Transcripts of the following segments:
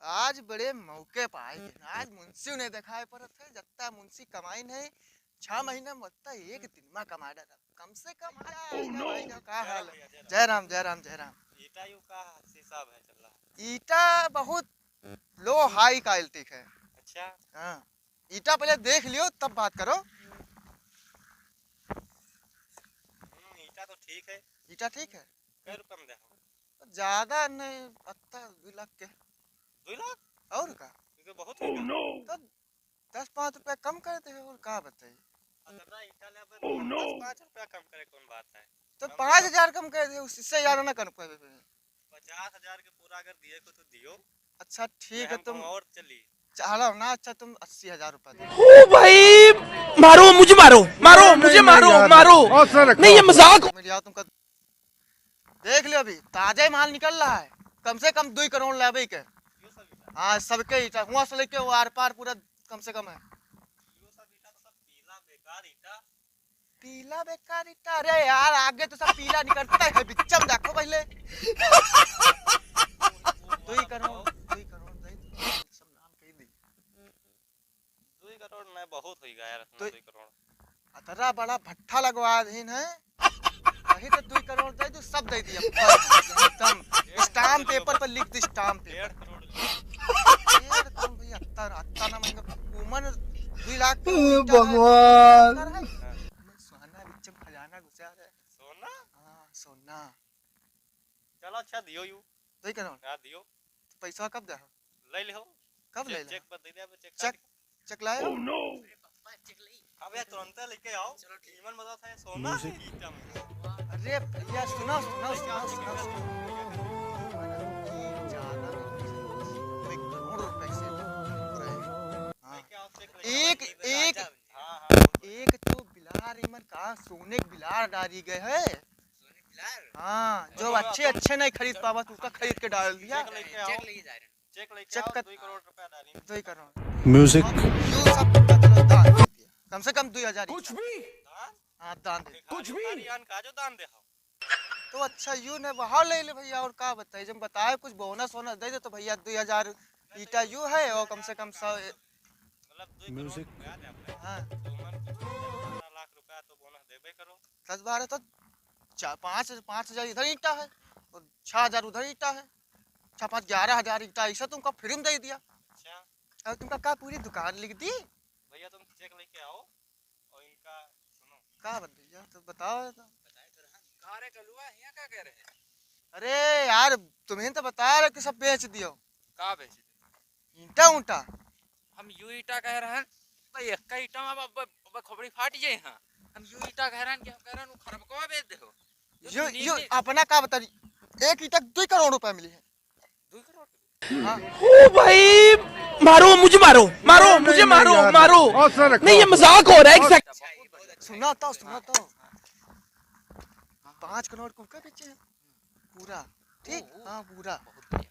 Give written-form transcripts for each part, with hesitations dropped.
आज बड़े मौके पाए आज मुंशी ने दिखाए पर थे जत्ता मुंशी कमाई नहीं 6 महीने में लगता एक दिन में कमा डाला कम से कम भाई का हाल है। जय राम जय राम जय राम। ईटा यू का हिसाब है चल रहा? ईटा बहुत लो हाई क्वालिटी है। अच्छा हाँ ईटा पहले देख लियो तब बात करो। ईटा तो ठीक है। ईटा ठीक है। कै रुपये में दे? ज्यादा नहीं 2 लाख के। 2 लाख और का तो बहुत है। तो 10-5 रुपया कम कर दे और का बताइए। ईटा ले 10-5 रुपया कम करे कौन बात है? तो 5,000 कम कर दे उससे ज्यादा ना कर पाए। 50,000 के पूरा अगर दिए को तो दियो। अच्छा ठीक है तुम और चली चलो ना। अच्छा तुम 80,000 रुपया दे। ओ भाई मारो मुझे मारो मारो मुझे मारो मारो नहीं ये मजाक। तुमका देख लियो अभी ताजा ही माल निकल रहा है कम से कम 2 करोड़ लेवे के। हाँ सबके ईटा हुआ से लेके वो आर पार पूरा कम से कम है। पीला बेकार ईटा। अरे यार आगे तो सब पीला निकलता है बिच्चम देखो पहले। 2 करोड़ सब नाम कह दी। 2 करोड़ नहीं बहुत हो गया यार। 2 करोड़ अतरा बड़ा भट्ठा लगवा दीन है वही तो 2 करोड़ दे दो सब दे दिया एकदम स्टाम्प पेपर पर लिख दी स्टाम्प पेपर। 1.5 करोड़ भैया अत्ता ना महंगा उमन 2 लाख भगवान। सोना बिच्चम खजाना घुसा है। सोना? हाँ सोना। चलो अच्छा दियो यू 2 करोड़ यार दियो। तो पैसा कब दे ले ले हो कब ले चेक पर दे दे। चेक लाए। ओह नो अब यार तुरंत लेके आओ। कीमत बता था सोना ईटा में। अरे भैया सुनो सुनो सुनो सुनो 1 करोड़ रुपए से एक तो बिलार इमन का सोने के बिलार डाली गए है। हाँ जो अच्छे नहीं खरीद पावा तो उसका खरीद के डाल दिया। चेक का 2 करोड़ रुपया डाली। 2 करोड़ म्यूजिक कम से कम 2,000 कुछ भी। हाँ दान दे कुछ भी का जो दान दे तो अच्छा यू ने वहाँ ले ले भैया। और का बताइए जब बताए कुछ बोनस वोनस दे दे तो भैया 2,000 ईटा यू है और कम से कम 100 म्यूजिक। हाँ लाख रुपया तो बोनस देबे करो। 10-12 तो 5,000 इधर ईटा है और 6,000 उधर ईटा है। 6-5 11,000 ईटा ऐसा तुमका फ्री में दे दिया। अच्छा और तुमका का पूरी दुकान लिख दी भैया। तुम चेक लेके आओ और इनका सुनो का भैया तो बताओ तो। कहाँ रे कलुआ यहाँ क्या कह रहे हैं? अरे यार तुम्हें तो बता रहे कि सब बेच दियो। कहाँ बेच दे? ईटा ऊंटा हम यू ईटा कह रहे हैं भाई एक का ईटा में अब खोपड़ी फाट जाए। हाँ हम यू ईटा कह रहे हैं कि हम कह रहे हैं खराब को बेच दे हो। यू अपना का बता एक ईटा 2 करोड़ रुपए मिली है। 2 करोड़? हाँ ओ भाई मारो मुझे मारो मारो मुझे मारो मारो नहीं ये मजाक हो रहा है। सुना तो 5 करोड़ को क्या बेचे हैं पूरा। ठीक हाँ पूरा ठीक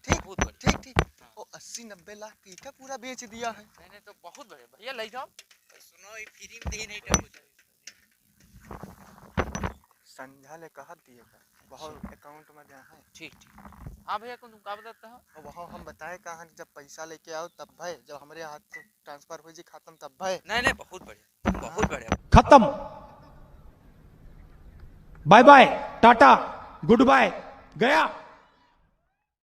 ठीक ठीक और 80-90 लाख की ईटा पूरा बेच दिया है। मैंने तो बहुत बड़े भैया ले जाओ। सुनो ये फ्री में दे नहीं टा संध्या ले कहा दिए बहुत अकाउंट में जहाँ है। ठीक ठीक हाँ भैया तुम का बताते हो? और वहाँ हम बताए कहाँ जब पैसा लेके आओ तब भाई जब हमारे हाथ से ट्रांसफर हो जी खत्म तब भाई। नहीं बहुत बढ़िया बहुत बढ़िया। खत्म bye bye tata goodbye गया।